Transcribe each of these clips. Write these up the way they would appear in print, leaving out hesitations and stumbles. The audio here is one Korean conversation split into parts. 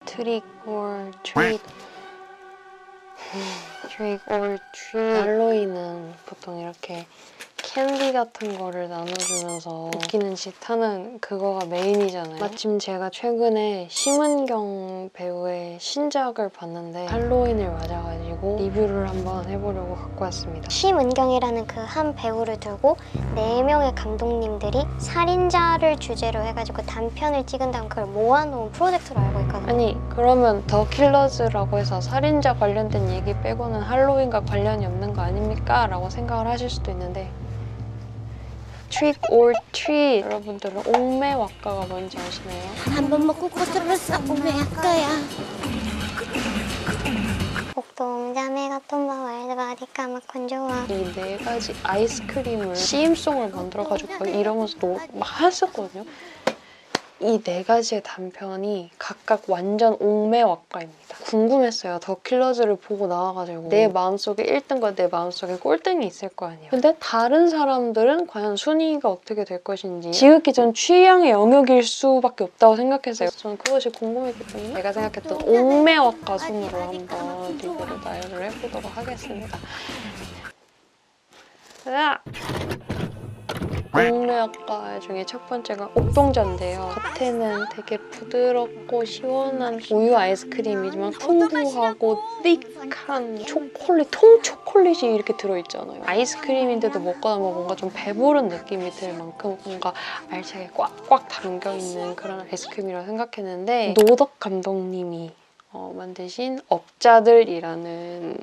Trick or treat. Trick or treat. 할로윈은 보통 이렇게 캔디 같은 거를 나눠주면서 웃기는 짓 하는 그거가 메인이잖아요. 마침 제가 최근에 심은경 배우의 신작을 봤는데 할로윈을 맞아가지고 리뷰를 한번 해보려고 갖고 왔습니다. 심은경이라는 그 한 배우를 두고 4명의 감독님들이 살인자를 주제로 해가지고 단편을 찍은 다음 그걸 모아놓은 프로젝트로 알고 있거든요. 아니 그러면 더 킬러즈라고 해서 살인자 관련된 얘기 빼고는 할로윈과 관련이 없는 거 아닙니까? 라고 생각을 하실 수도 있는데 Trick or treat. 여러분들은 옥매왁가가 뭔지 아시나요? 한 번 먹고 고스를 싹보내 거야. 복동자매 같은 마을 바디가 막 건조와 이 4가지 아이스크림을 CM송을 만들어가지고 이러면서 막 했었거든요. 이 4가지의 단편이 각각 완전 옥매왁가입니다. 궁금했어요. 더 킬러즈를 보고 나와가지고 내 마음속에 1등과 내 마음속에 꼴등이 있을 거 아니에요. 근데 다른 사람들은 과연 순위가 어떻게 될 것인지 지극히 전 취향의 영역일 수밖에 없다고 생각했어요. 저는 그것이 궁금했기 때문에 제가 생각했던 옥매왁가 순으로 한번 리뷰를 나열을 해보도록 하겠습니다. 으악! 옥매왁가 중에 첫 번째가 옥동자인데요. 겉에는 되게 부드럽고 시원한 우유 아이스크림이지만 풍부하고 띡한 초콜릿, 통초콜릿이 이렇게 들어있잖아요. 아이스크림인데도 먹거나 뭔가 좀 배부른 느낌이 들 만큼 뭔가 알차게 꽉꽉 담겨있는 그런 아이스크림이라고 생각했는데 노덕 감독님이 만드신 업자들이라는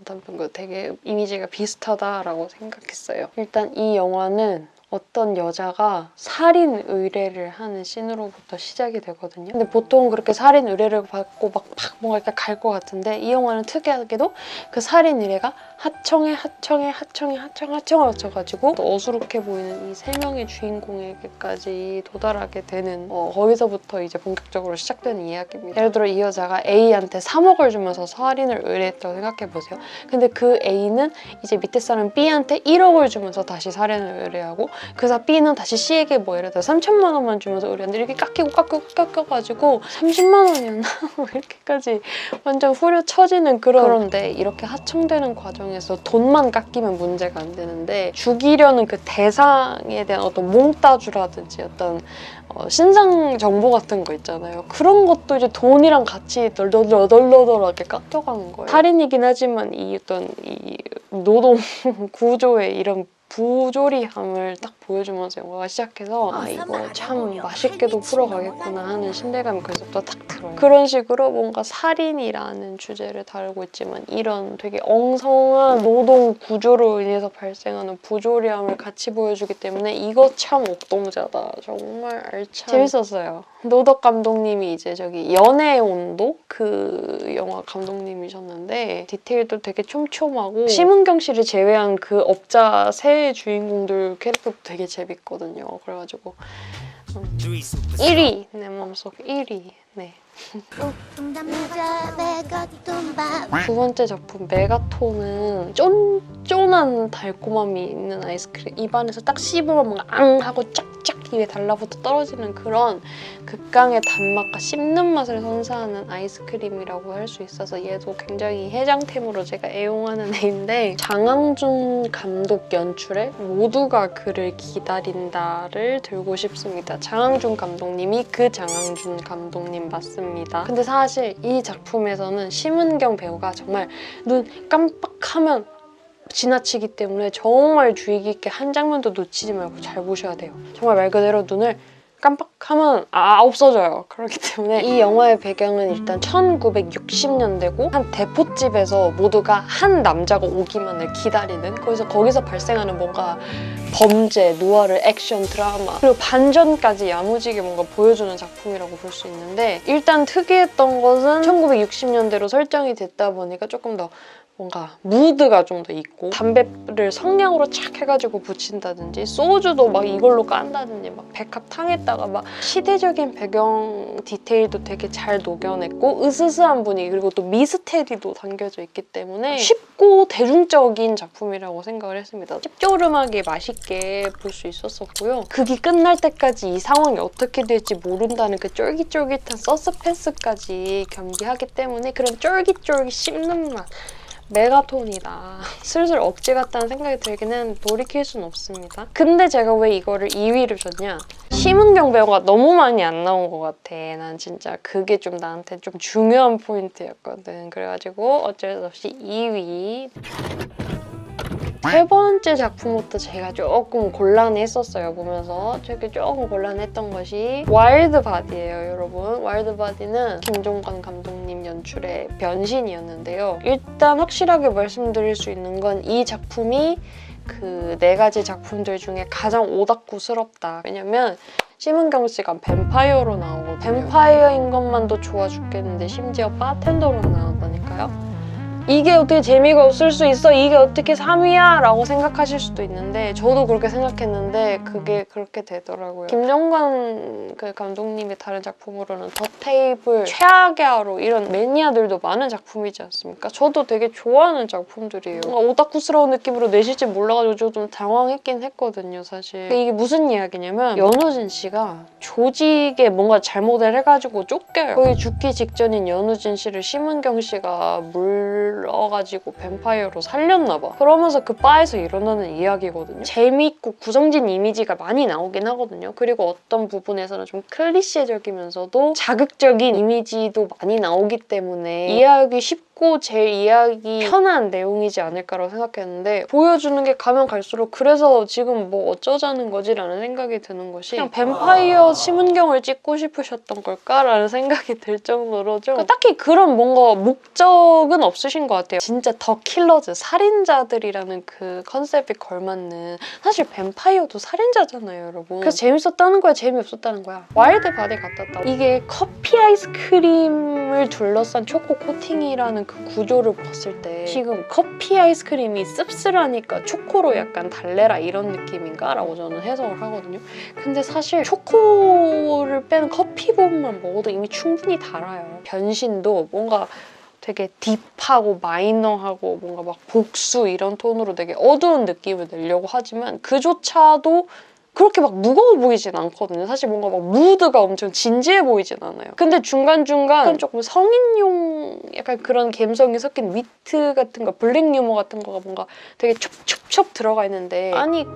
단편과 되게 이미지가 비슷하다라고 생각했어요. 일단 이 영화는 어떤 여자가 살인 의뢰를 하는 씬으로부터 시작이 되거든요. 근데 보통 그렇게 살인 의뢰를 받고 막 뭔가 이렇게 갈 것 같은데 이 영화는 특이하게도 그 살인 의뢰가 하청에 맞춰가지고 또 어수룩해 보이는 이 3명의 주인공에게까지 도달하게 되는 거기서부터 이제 본격적으로 시작되는 이야기입니다. 예를 들어 이 여자가 A한테 3억을 주면서 살인을 의뢰했다고 생각해보세요. 근데 그 A는 이제 밑에 사람 B한테 1억을 주면서 다시 살인을 의뢰하고 그래서 B는 다시 C에게 뭐 예를 들어 3천만 원만 주면서 의뢰하는데 이렇게 깎여가지고 30만 원이었나? 뭐 이렇게까지 완전 후려쳐지는 그런데 이렇게 하청되는 과정에서 돈만 깎이면 문제가 안 되는데 죽이려는 그 대상에 대한 어떤 몽따주라든지 어떤 신상 정보 같은 거 있잖아요. 그런 것도 이제 돈이랑 같이 덜덜덜덜하게 깎여가는 거예요. 살인이긴 하지만 이 어떤 이 노동 구조의 이런 부조리함을 딱 보여주면서 영화가 시작해서 아 이거 참 맛있게도 풀어가겠구나 하는 신뢰감이 그래서부터 딱 들어요. 그런 식으로 뭔가 살인이라는 주제를 다루고 있지만 이런 되게 엉성한 노동 구조로 인해서 발생하는 부조리함을 같이 보여주기 때문에 이거 참 옥동자다. 정말 알찬 재밌었어요. 노덕 감독님이 이제 저기 연애의 온도 그 영화 감독님이셨는데 디테일도 되게 촘촘하고 심은경 씨를 제외한 그 업자 세 주인공들 캐릭터도 되게 재밌거든요. 그래가지고 1위! 내 마음속에 1위. 네. 두 번째 작품 메가톤은 쫀쫀한 달콤함이 있는 아이스크림 입안에서 딱 씹으면 뭔가 앙 하고 쫙쫙 입에 달라붙어 떨어지는 그런 극강의 단맛과 씹는 맛을 선사하는 아이스크림이라고 할 수 있어서 얘도 굉장히 해장템으로 제가 애용하는 애인데 장항준 감독 연출의 모두가 그를 기다린다를 들고 싶습니다. 장항준 감독님이 그 장항준 감독님 맞습니다. 근데 사실 이 작품에서는 심은경 배우가 정말 눈 깜빡하면 지나치기 때문에 정말 주의 깊게 한 장면도 놓치지 말고 잘 보셔야 돼요. 정말 말 그대로 눈을 깜빡하면 없어져요. 그렇기 때문에 이 영화의 배경은 일단 1960년대고 한 대포집에서 모두가 한 남자가 오기만을 기다리는 거기서 발생하는 뭔가 범죄, 누아르, 액션, 드라마 그리고 반전까지 야무지게 뭔가 보여주는 작품이라고 볼 수 있는데 일단 특이했던 것은 1960년대로 설정이 됐다 보니까 조금 더 뭔가 무드가 좀 더 있고 담배를 성냥으로 착 해가지고 붙인다든지 소주도 막 이걸로 깐다든지 막 백합탕에다가 막 시대적인 배경 디테일도 되게 잘 녹여냈고 으스스한 분위기 그리고 또 미스테리도 담겨져 있기 때문에 쉽고 대중적인 작품이라고 생각을 했습니다. 짭조름하게 맛있게 볼 수 있었었고요. 극이 끝날 때까지 이 상황이 어떻게 될지 모른다는 그 쫄깃쫄깃한 서스펜스까지 겸비하기 때문에 그런 쫄깃쫄깃 씹는 맛 메가톤이다. 슬슬 억지 같다는 생각이 들기는 돌이킬 순 없습니다. 근데 제가 왜 이거를 2위를 줬냐? 심은경 배우가 너무 많이 안 나온 것 같아. 난 진짜 그게 좀 나한테 좀 중요한 포인트였거든. 그래가지고 어쩔 수 없이 2위. 세 번째 작품부터 제가 조금 곤란했었어요, 보면서. 되게 조금 곤란했던 것이 와일드 바디예요, 여러분. 와일드 바디는 김종관 감독님 연출의 변신이었는데요. 일단 확실하게 말씀드릴 수 있는 건 이 작품이 그 4가지 작품들 중에 가장 오다쿠스럽다. 왜냐면 심은경 씨가 뱀파이어로 나오거든요. 뱀파이어인 것만도 좋아 죽겠는데 심지어 바텐더로 나온다니까요. 이게 어떻게 재미가 없을 수 있어? 이게 어떻게 3위야? 라고 생각하실 수도 있는데 저도 그렇게 생각했는데 그게 그렇게 되더라고요. 김정관 그 감독님의 다른 작품으로는 더 테이블, 최악의 하루 이런 매니아들도 많은 작품이지 않습니까? 저도 되게 좋아하는 작품들이에요. 뭔가 오다쿠스러운 느낌으로 내실지 몰라가지고 저 좀 당황했긴 했거든요, 사실. 이게 무슨 이야기냐면 연우진 씨가 조직에 뭔가 잘못을 해가지고 쫓겨요. 거의 죽기 직전인 연우진 씨를 심은경 씨가 불러가지고 뱀파이어로 살렸나봐. 그러면서 그 바에서 일어나는 이야기거든요. 재미있고 구성진 이미지가 많이 나오긴 하거든요. 그리고 어떤 부분에서는 좀 클리셰적이면서도 자극적인 이미지도 많이 나오기 때문에 이해하기 쉽고 제일 이해하기 편한 내용이지 않을까라고 생각했는데 보여주는 게 가면 갈수록 그래서 지금 뭐 어쩌자는 거지라는 생각이 드는 것이 그냥 뱀파이어 심은경을 찍고 싶으셨던 걸까라는 생각이 들 정도로 좀 딱히 그런 뭔가 목적은 없으신 것 같아요. 진짜 더 킬러즈, 살인자들이라는 그 컨셉에 걸맞는 사실 뱀파이어도 살인자잖아요, 여러분. 그래서 재밌었다는 거야, 재미없었다는 거야. 와일드 바디 같았다고. 이게 커피 아이스크림을 둘러싼 초코 코팅이라는 그 구조를 봤을 때 지금 커피 아이스크림이 씁쓸하니까 초코로 약간 달래라 이런 느낌인가? 라고 저는 해석을 하거든요. 근데 사실 초코를 뺀 커피 부분만 먹어도 이미 충분히 달아요. 변신도 뭔가 되게 딥하고 마이너하고 뭔가 막 복수 이런 톤으로 되게 어두운 느낌을 내려고 하지만 그조차도 그렇게 막 무거워 보이진 않거든요. 사실 뭔가 막 무드가 엄청 진지해 보이진 않아요. 근데 중간중간 조금 성인용 약간 그런 감성이 섞인 위트 같은 거, 블랙 유머 같은 거가 뭔가 되게 촉촉촉 들어가 있는데 아니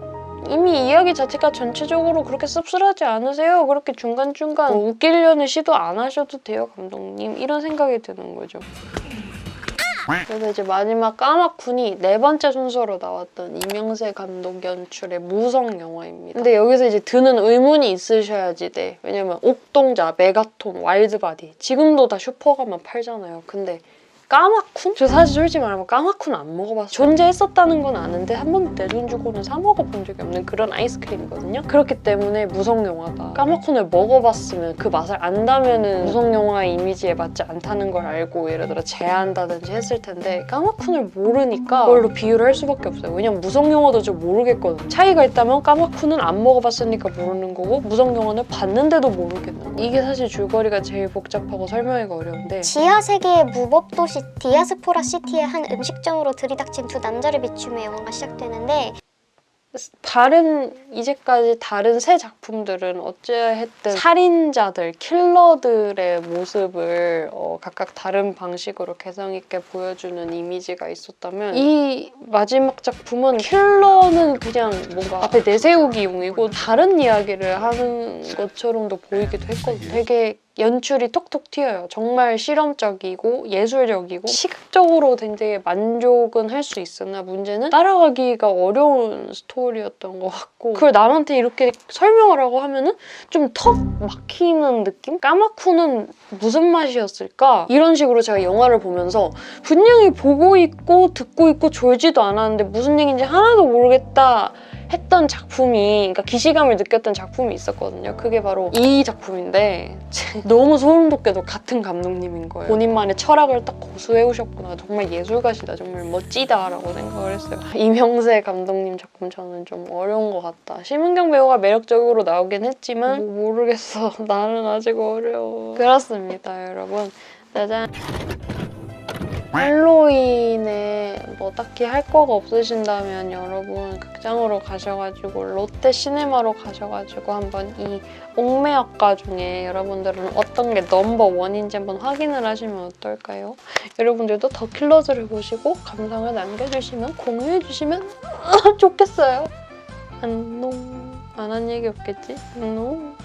이미 이야기 자체가 전체적으로 그렇게 씁쓸하지 않으세요? 그렇게 중간중간 웃기려는 시도 안 하셔도 돼요, 감독님. 이런 생각이 드는 거죠. 그래서 이제 마지막 까마쿤이 4번째 순서로 나왔던 이명세 감독 연출의 무성 영화입니다. 근데 여기서 이제 드는 의문이 있으셔야지 돼. 왜냐면 옥동자, 메가톤, 와일드바디 지금도 다 슈퍼가만 팔잖아요. 근데 까마쿤? 저 사실 솔직히 말하면 까마쿤 안 먹어봤어요. 존재했었다는 건 아는데 한 번도 내 돈 주고는 사 먹어본 적이 없는 그런 아이스크림이거든요. 그렇기 때문에 무성영화다. 까마쿤을 먹어봤으면 그 맛을 안다면은 무성영화의 이미지에 맞지 않다는 걸 알고 예를 들어 제한다든지 했을 텐데 까마쿤을 모르니까 그걸로 비유를 할 수밖에 없어요. 왜냐면 무성영화도 좀 모르겠거든. 차이가 있다면 까마쿤은 안 먹어봤으니까 모르는 거고 무성영화는 봤는데도 모르겠는 거. 이게 사실 줄거리가 제일 복잡하고 설명하기가 어려운데 지하 세계의 무법도시 디아스포라 시티의 한 음식점으로 들이닥친 두 남자를 비추며 영화가 시작되는데 이제까지 다른 세 작품들은 어찌했든 살인자들, 킬러들의 모습을 각각 다른 방식으로 개성있게 보여주는 이미지가 있었다면 이 마지막 작품은 킬러는 그냥 뭔가 앞에 내세우기용이고 다른 이야기를 하는 것처럼도 보이기도 했거든요. 되게 연출이 톡톡 튀어요. 정말 실험적이고 예술적이고 시각적으로 굉장히 만족은 할 수 있으나 문제는 따라가기가 어려운 스토리였던 것 같고 그걸 남한테 이렇게 설명을 하고 하면은 좀 턱 막히는 느낌? 까마쿠는 무슨 맛이었을까? 이런 식으로 제가 영화를 보면서 분명히 보고 있고 듣고 있고 졸지도 않았는데 무슨 얘기인지 하나도 모르겠다 했던 작품이, 그러니까 기시감을 느꼈던 작품이 있었거든요. 그게 바로 이 작품인데 너무 소름 돋게도 같은 감독님인 거예요. 본인만의 철학을 딱 고수해오셨구나. 정말 예술가시다. 정말 멋지다라고 생각을 했어요. 이명세 감독님 작품 저는 좀 어려운 것 같다. 심은경 배우가 매력적으로 나오긴 했지만 모르겠어. 나는 아직 어려워. 그렇습니다, 여러분. 짜잔. 할로윈에 뭐 딱히 할 거가 없으신다면 여러분 극장으로 가셔가지고 롯데 시네마로 가셔가지고 한번 이 옥매학과 중에 여러분들은 어떤 게 넘버 원인지 한번 확인을 하시면 어떨까요? 여러분들도 더 킬러즈를 보시고 감상을 남겨주시면 공유해주시면 좋겠어요. 안녕. 안 한 얘기 없겠지? 안녕.